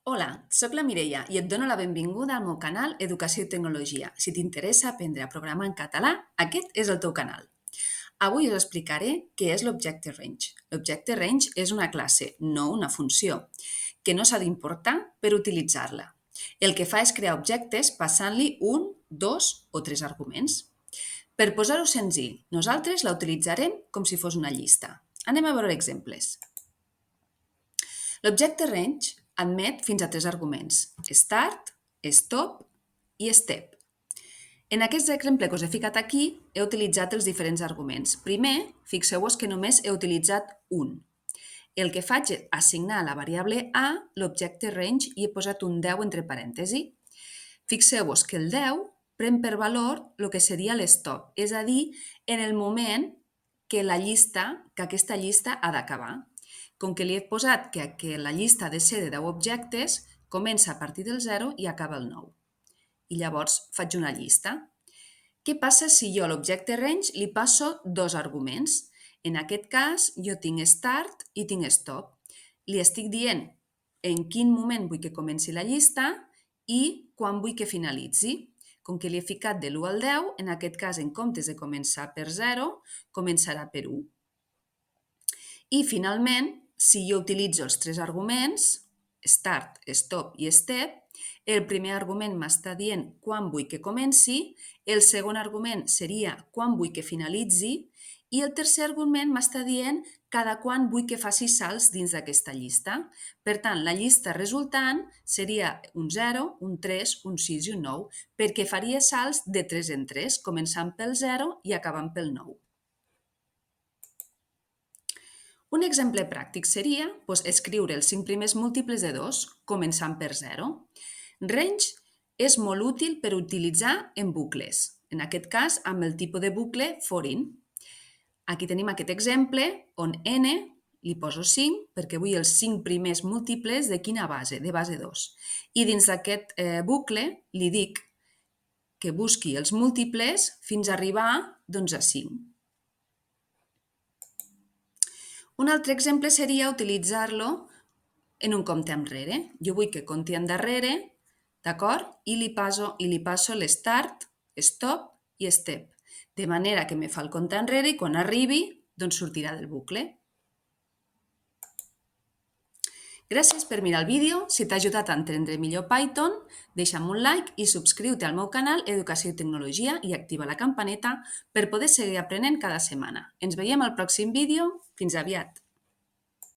Hola, sóc la Mireia i et dono la benvinguda al meu canal Educació i Tecnologia. Si t'interessa aprendre a programar en català, aquest és el teu canal. Avui us explicaré què és l'Objecte Range. L'Objecte Range és una classe, no una funció, que no s'ha d'importar per utilitzar-la. El que fa és crear objectes passant-li un, dos o tres arguments. Per posar-ho senzill, nosaltres la utilitzarem com si fos una llista. Anem a veure exemples. L'objecte range admet fins a tres arguments: start, stop i step. En aquest exemple que us he ficat aquí, he utilitzat els diferents arguments. Primer, fixeu-vos que només he utilitzat un. El que faig és assignar a la variable a l'objecte range i he posat un 10 entre parèntesis. Fixeu-vos que el 10 pren per valor el que seria l'stop, és a dir, en el moment que aquesta llista ha d'acabar. Com que li he posat que la llista ha de ser de 10 objectes, comença a partir del 0 i acaba el 9. I llavors faig una llista. Què passa si jo a l'objecte range li passo dos arguments? En aquest cas, jo tinc start i tinc stop. Li estic dient en quin moment vull que comenci la llista i quan vull que finalitzi. Com que li he ficat de l'1 al 10, en aquest cas, en comptes de començar per 0, començarà per 1. I finalment, si jo utilitzo els tres arguments, start, stop i step, el primer argument m'està dient quan vull que comenci, el segon argument seria quan vull que finalitzi i el tercer argument m'està dient cada quan vull que faci salts dins d'aquesta llista. Per tant, la llista resultant seria un 0, un 3, un 6 i un 9, perquè faria salts de 3 en 3, començant pel 0 i acabant pel 9. Un exemple pràctic seria escriure els 5 primers múltiples de 2, començant per 0. Range és molt útil per utilitzar en bucles, en aquest cas amb el tipus de bucle for in. Aquí tenim aquest exemple on n li poso 5 perquè vull els 5 primers múltiples de quina base? De base 2. I dins d'aquest bucle li dic que busqui els múltiples fins a arribar a 5. Un altre exemple seria utilitzar-lo en un compte enrere. Jo vull que compti endarrere, d'acord? I li passo l'start, stop i step, de manera que me fa el compte enrere i quan arribi, sortirà del bucle. Gràcies per mirar el vídeo. Si t'ha ajudat a entendre millor Python, deixa'm un like i subscriu-te al meu canal Educació i Tecnologia i activa la campaneta per poder seguir aprenent cada setmana. Ens veiem al pròxim vídeo. Fins aviat!